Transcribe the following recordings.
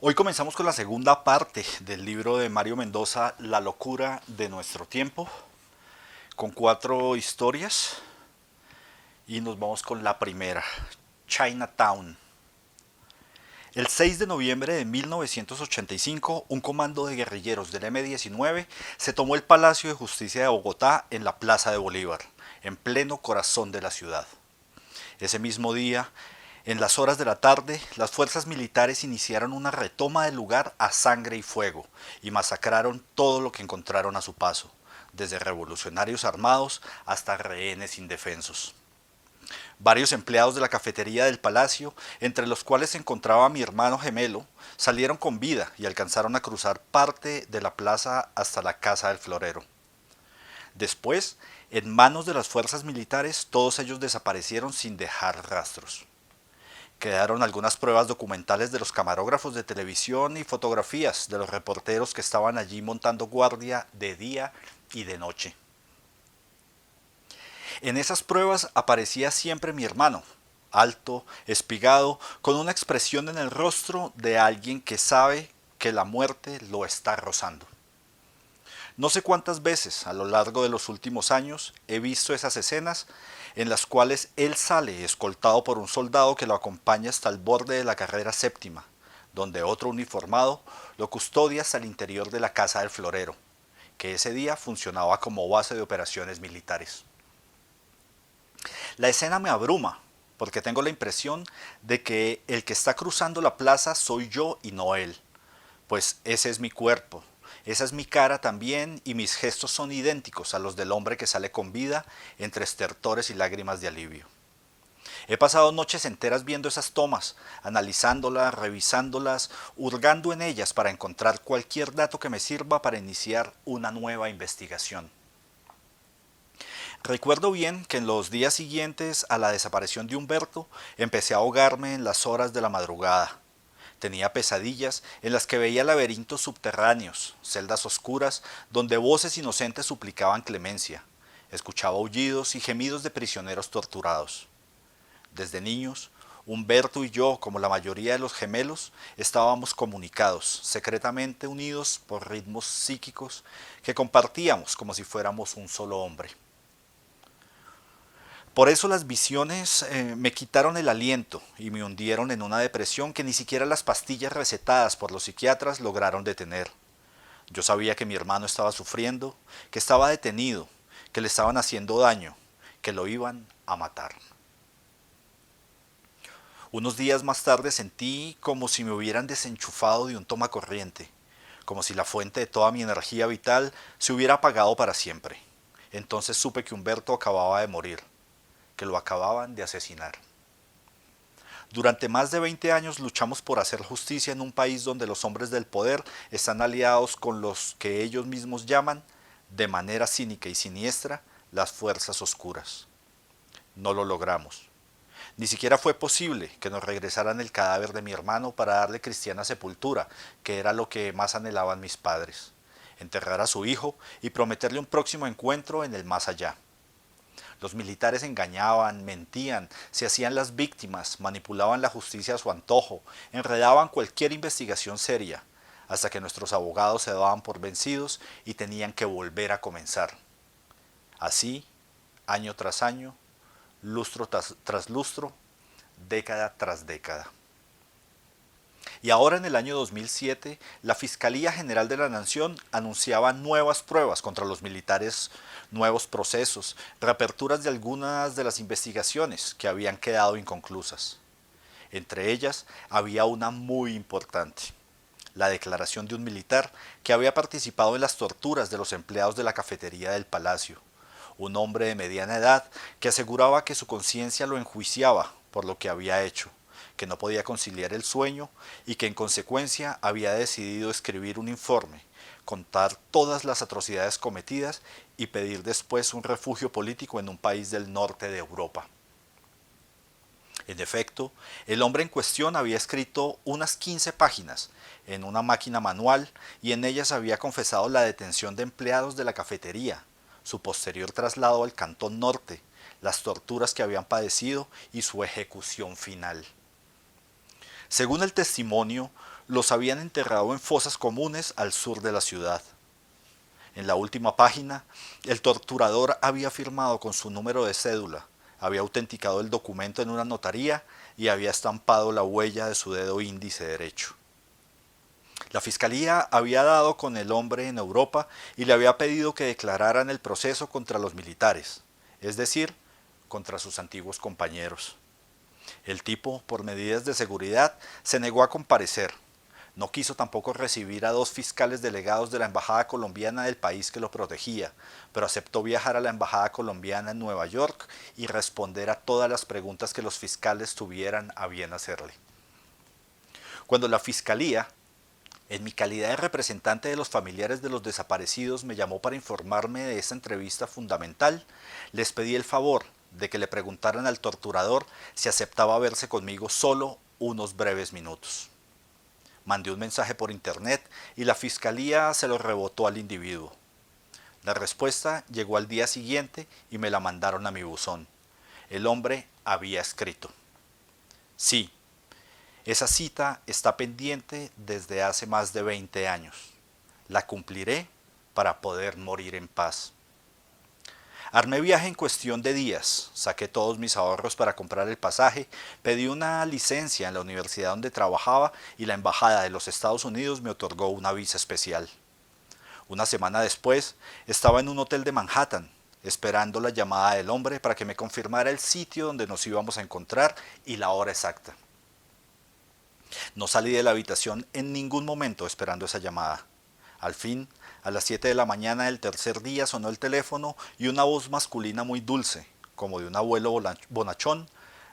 Hoy comenzamos con la segunda parte del libro de Mario Mendoza, La locura de nuestro tiempo, con 4 historias y nos vamos con la primera, Chinatown. El 6 de noviembre de 1985, un comando de guerrilleros del M-19 se tomó el Palacio de Justicia de Bogotá en la Plaza de Bolívar, en pleno corazón de la ciudad. Ese mismo día, en las horas de la tarde, las fuerzas militares iniciaron una retoma del lugar a sangre y fuego y masacraron todo lo que encontraron a su paso, desde revolucionarios armados hasta rehenes indefensos. Varios empleados de la cafetería del palacio, entre los cuales se encontraba mi hermano gemelo, salieron con vida y alcanzaron a cruzar parte de la plaza hasta la casa del florero. Después, en manos de las fuerzas militares, todos ellos desaparecieron sin dejar rastros. Quedaron algunas pruebas documentales de los camarógrafos de televisión y fotografías de los reporteros que estaban allí montando guardia de día y de noche. En esas pruebas aparecía siempre mi hermano, alto, espigado, con una expresión en el rostro de alguien que sabe que la muerte lo está rozando. No sé cuántas veces a lo largo de los últimos años he visto esas escenas en las cuales él sale escoltado por un soldado que lo acompaña hasta el borde de la carrera séptima, donde otro uniformado lo custodia hasta el interior de la casa del florero, que ese día funcionaba como base de operaciones militares. La escena me abruma, porque tengo la impresión de que el que está cruzando la plaza soy yo y no él, pues ese es mi cuerpo, esa es mi cara también y mis gestos son idénticos a los del hombre que sale con vida entre estertores y lágrimas de alivio. He pasado noches enteras viendo esas tomas, analizándolas, revisándolas, hurgando en ellas para encontrar cualquier dato que me sirva para iniciar una nueva investigación. Recuerdo bien que en los días siguientes a la desaparición de Humberto empecé a ahogarme en las horas de la madrugada. Tenía pesadillas en las que veía laberintos subterráneos, celdas oscuras donde voces inocentes suplicaban clemencia. Escuchaba aullidos y gemidos de prisioneros torturados. Desde niños, Humberto y yo, como la mayoría de los gemelos, estábamos comunicados, secretamente unidos por ritmos psíquicos que compartíamos como si fuéramos un solo hombre. Por eso las visiones me quitaron el aliento y me hundieron en una depresión que ni siquiera las pastillas recetadas por los psiquiatras lograron detener. Yo sabía que mi hermano estaba sufriendo, que estaba detenido, que le estaban haciendo daño, que lo iban a matar. Unos días más tarde sentí como si me hubieran desenchufado de un tomacorriente, como si la fuente de toda mi energía vital se hubiera apagado para siempre. Entonces supe que Humberto acababa de morir, que lo acababan de asesinar. Durante más de 20 años luchamos por hacer justicia en un país donde los hombres del poder están aliados con los que ellos mismos llaman, de manera cínica y siniestra, las fuerzas oscuras. No lo logramos. Ni siquiera fue posible que nos regresaran el cadáver de mi hermano para darle cristiana sepultura, que era lo que más anhelaban mis padres. Enterrar a su hijo y prometerle un próximo encuentro en el más allá. Los militares engañaban, mentían, se hacían las víctimas, manipulaban la justicia a su antojo, enredaban cualquier investigación seria, hasta que nuestros abogados se daban por vencidos y tenían que volver a comenzar. Así, año tras año, lustro tras lustro, década tras década. Y ahora en el año 2007, la Fiscalía General de la Nación anunciaba nuevas pruebas contra los militares, nuevos procesos, reaperturas de algunas de las investigaciones que habían quedado inconclusas. Entre ellas había una muy importante, la declaración de un militar que había participado en las torturas de los empleados de la cafetería del palacio, un hombre de mediana edad que aseguraba que su conciencia lo enjuiciaba por lo que había hecho, que no podía conciliar el sueño y que en consecuencia había decidido escribir un informe, contar todas las atrocidades cometidas y pedir después un refugio político en un país del norte de Europa. En efecto, el hombre en cuestión había escrito unas 15 páginas en una máquina manual y en ellas había confesado la detención de empleados de la cafetería, su posterior traslado al Cantón Norte, las torturas que habían padecido y su ejecución final. Según el testimonio, los habían enterrado en fosas comunes al sur de la ciudad. En la última página, el torturador había firmado con su número de cédula, había autenticado el documento en una notaría y había estampado la huella de su dedo índice derecho. La fiscalía había dado con el hombre en Europa y le había pedido que declarara en el proceso contra los militares, es decir, contra sus antiguos compañeros. El tipo, por medidas de seguridad, se negó a comparecer. No quiso tampoco recibir a dos fiscales delegados de la embajada colombiana del país que lo protegía, pero aceptó viajar a la embajada colombiana en Nueva York y responder a todas las preguntas que los fiscales tuvieran a bien hacerle. Cuando la fiscalía, en mi calidad de representante de los familiares de los desaparecidos, me llamó para informarme de esta entrevista fundamental, les pedí el favor de que le preguntaran al torturador si aceptaba verse conmigo solo unos breves minutos. Mandé un mensaje por internet y la fiscalía se lo rebotó al individuo. La respuesta llegó al día siguiente y me la mandaron a mi buzón. El hombre había escrito: sí, esa cita está pendiente desde hace más de 20 años. La cumpliré para poder morir en paz. Armé viaje en cuestión de días, saqué todos mis ahorros para comprar el pasaje, pedí una licencia en la universidad donde trabajaba y la embajada de los Estados Unidos me otorgó una visa especial. Una semana después, estaba en un hotel de Manhattan, esperando la llamada del hombre para que me confirmara el sitio donde nos íbamos a encontrar y la hora exacta. No salí de la habitación en ningún momento esperando esa llamada. Al fin, a las 7 de la mañana del tercer día sonó el teléfono y una voz masculina muy dulce, como de un abuelo bonachón,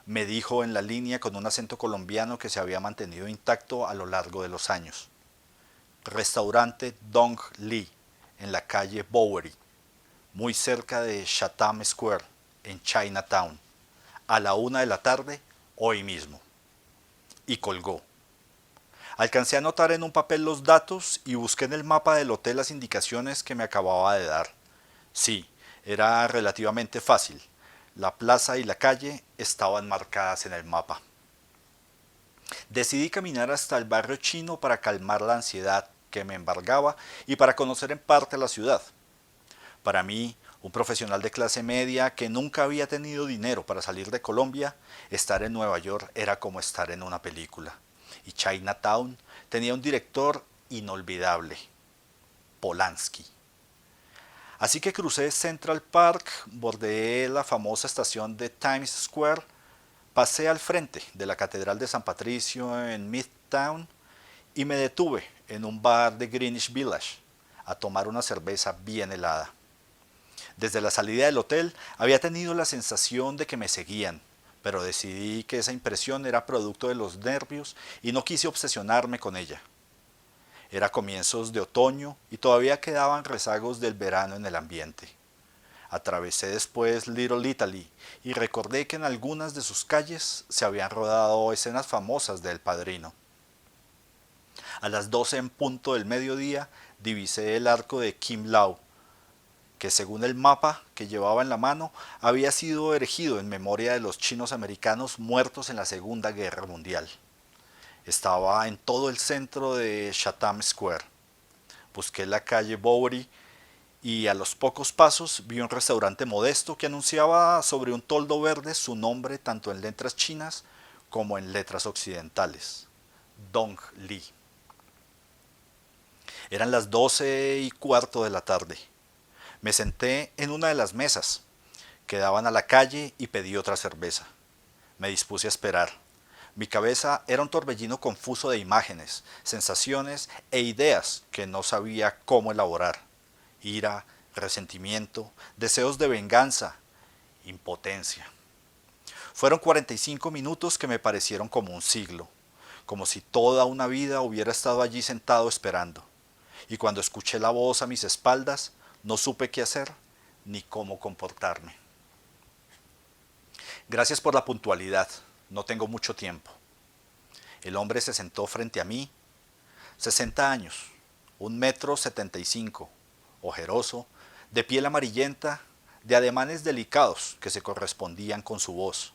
me dijo en la línea con un acento colombiano que se había mantenido intacto a lo largo de los años: restaurante Dong Li, en la calle Bowery, muy cerca de Chatham Square, en Chinatown, a la 1 de la tarde, hoy mismo. Y colgó. Alcancé a anotar en un papel los datos y busqué en el mapa del hotel las indicaciones que me acababa de dar. Sí, era relativamente fácil. La plaza y la calle estaban marcadas en el mapa. Decidí caminar hasta el barrio chino para calmar la ansiedad que me embargaba y para conocer en parte la ciudad. Para mí, un profesional de clase media que nunca había tenido dinero para salir de Colombia, estar en Nueva York era como estar en una película. Y Chinatown tenía un director inolvidable, Polanski. Así que crucé Central Park, bordeé la famosa estación de Times Square, pasé al frente de la Catedral de San Patricio en Midtown y me detuve en un bar de Greenwich Village a tomar una cerveza bien helada. Desde la salida del hotel había tenido la sensación de que me seguían, pero decidí que esa impresión era producto de los nervios y no quise obsesionarme con ella. Era comienzos de otoño y todavía quedaban rezagos del verano en el ambiente. Atravesé después Little Italy y recordé que en algunas de sus calles se habían rodado escenas famosas de El Padrino. A las 12 en punto del mediodía divisé el arco de Kim Lau, que según el mapa que llevaba en la mano había sido erigido en memoria de los chinos americanos muertos en la Segunda Guerra Mundial. Estaba en todo el centro de Chatham Square. Busqué la calle Bowery y a los pocos pasos vi un restaurante modesto que anunciaba sobre un toldo verde su nombre tanto en letras chinas como en letras occidentales: Dong Li. Eran las 12:15 de la tarde. Me senté en una de las mesas que daban a la calle y pedí otra cerveza. Me dispuse a esperar. Mi cabeza era un torbellino confuso de imágenes, sensaciones e ideas que no sabía cómo elaborar. Ira, resentimiento, deseos de venganza, impotencia. Fueron 45 minutos que me parecieron como un siglo, como si toda una vida hubiera estado allí sentado esperando. Y cuando escuché la voz a mis espaldas, no supe qué hacer ni cómo comportarme. Gracias por la puntualidad, no tengo mucho tiempo. El hombre se sentó frente a mí, 60 años, 1,75 m, ojeroso, de piel amarillenta, de ademanes delicados que se correspondían con su voz.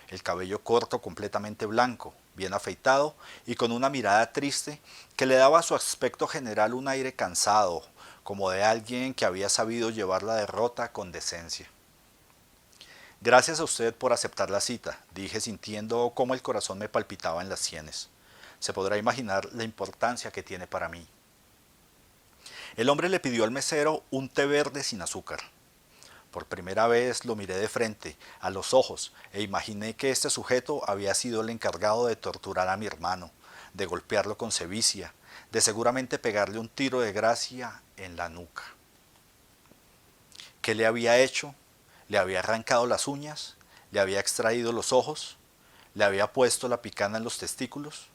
el cabello corto completamente blanco, bien afeitado y con una mirada triste que le daba a su aspecto general un aire cansado, como de alguien que había sabido llevar la derrota con decencia. Gracias a usted por aceptar la cita, dije sintiendo cómo el corazón me palpitaba en las sienes. Se podrá imaginar la importancia que tiene para mí. El hombre le pidió al mesero un té verde sin azúcar. Por primera vez lo miré de frente, a los ojos, e imaginé que este sujeto había sido el encargado de torturar a mi hermano, de golpearlo con sevicia, de seguramente pegarle un tiro de gracia en la nuca. ¿Qué le había hecho? ¿Le había arrancado las uñas? ¿Le había extraído los ojos? ¿Le había puesto la picana en los testículos?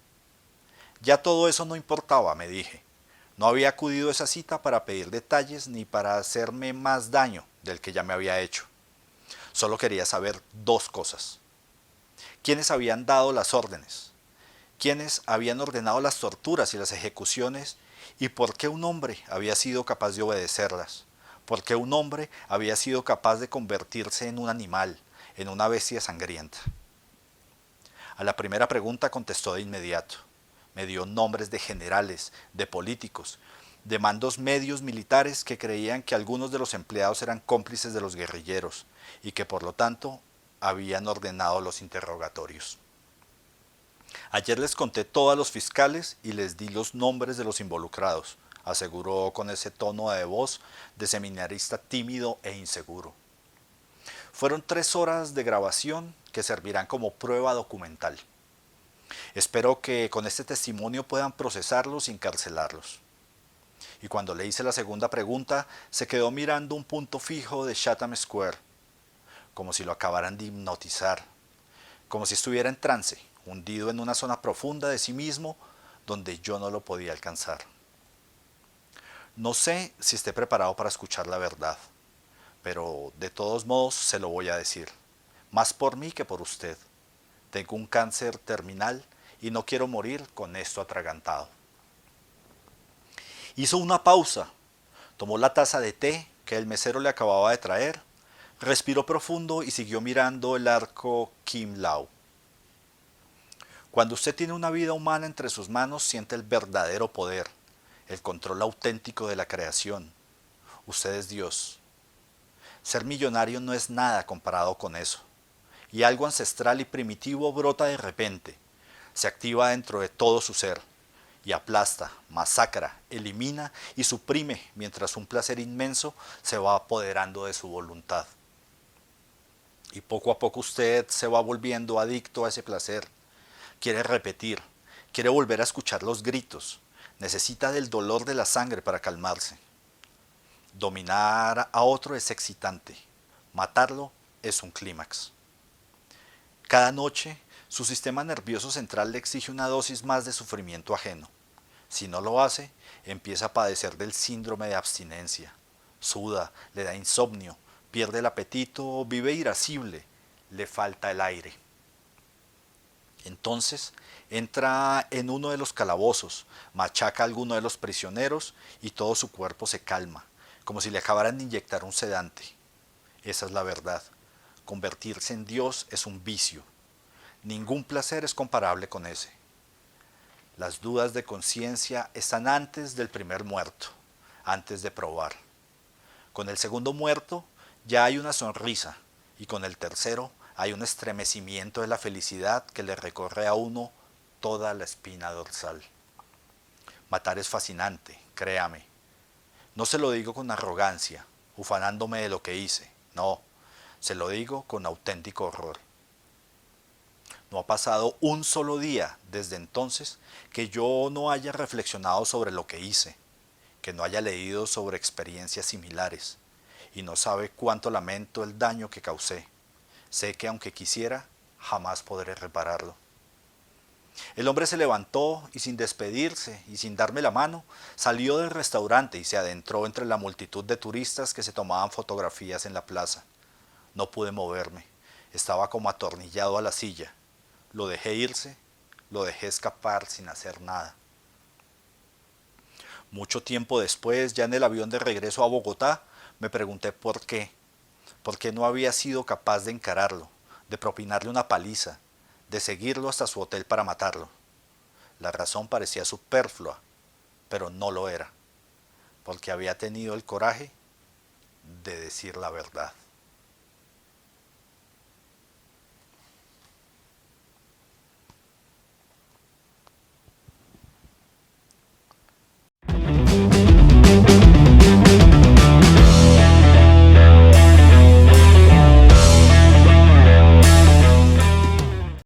Ya todo eso no importaba, me dije. No había acudido a esa cita para pedir detalles ni para hacerme más daño del que ya me había hecho. Solo quería saber dos cosas. ¿Quiénes habían dado las órdenes? ¿Quiénes habían ordenado las torturas y las ejecuciones? ¿Y por qué un hombre había sido capaz de obedecerlas? ¿Por qué un hombre había sido capaz de convertirse en un animal, en una bestia sangrienta? A la primera pregunta contestó de inmediato. Me dio nombres de generales, de políticos, de mandos medios militares que creían que algunos de los empleados eran cómplices de los guerrilleros y que por lo tanto habían ordenado los interrogatorios. Ayer les conté todo a los fiscales y les di los nombres de los involucrados, aseguró con ese tono de voz de seminarista tímido e inseguro. Fueron 3 horas de grabación que servirán como prueba documental. Espero que con este testimonio puedan procesarlos y encarcelarlos. Y cuando le hice la segunda pregunta, se quedó mirando un punto fijo de Chatham Square, como si lo acabaran de hipnotizar, como si estuviera en trance, hundido en una zona profunda de sí mismo donde yo no lo podía alcanzar. No sé si esté preparado para escuchar la verdad, pero de todos modos se lo voy a decir, más por mí que por usted. Tengo un cáncer terminal y no quiero morir con esto atragantado. Hizo una pausa, tomó la taza de té que el mesero le acababa de traer, respiró profundo y siguió mirando el arco Kim Lau. Cuando usted tiene una vida humana entre sus manos, siente el verdadero poder, el control auténtico de la creación. Usted es Dios. Ser millonario no es nada comparado con eso. Y algo ancestral y primitivo brota de repente, se activa dentro de todo su ser, y aplasta, masacra, elimina y suprime mientras un placer inmenso se va apoderando de su voluntad. Y poco a poco usted se va volviendo adicto a ese placer. Quiere repetir, quiere volver a escuchar los gritos, necesita del dolor de la sangre para calmarse. Dominar a otro es excitante, matarlo es un clímax. Cada noche, su sistema nervioso central le exige una dosis más de sufrimiento ajeno. Si no lo hace, empieza a padecer del síndrome de abstinencia. Suda, le da insomnio, pierde el apetito, vive irascible, le falta el aire. Entonces entra en uno de los calabozos, machaca a alguno de los prisioneros y todo su cuerpo se calma, como si le acabaran de inyectar un sedante. Esa es la verdad. Convertirse en Dios es un vicio. Ningún placer es comparable con ese. Las dudas de conciencia están antes del primer muerto, antes de probar. Con el segundo muerto ya hay una sonrisa y con el tercero hay un estremecimiento de la felicidad que le recorre a uno toda la espina dorsal. Matar es fascinante, créame. No se lo digo con arrogancia, ufanándome de lo que hice, no, se lo digo con auténtico horror. No ha pasado un solo día desde entonces que yo no haya reflexionado sobre lo que hice, que no haya leído sobre experiencias similares, y no sabe cuánto lamento el daño que causé. Sé que aunque quisiera, jamás podré repararlo. El hombre se levantó y sin despedirse y sin darme la mano, salió del restaurante y se adentró entre la multitud de turistas que se tomaban fotografías en la plaza. No pude moverme, estaba como atornillado a la silla. Lo dejé irse, lo dejé escapar sin hacer nada. Mucho tiempo después, ya en el avión de regreso a Bogotá, me pregunté por qué no había sido capaz de encararlo, de propinarle una paliza, de seguirlo hasta su hotel para matarlo. La razón parecía superflua, pero no lo era, porque había tenido el coraje de decir la verdad.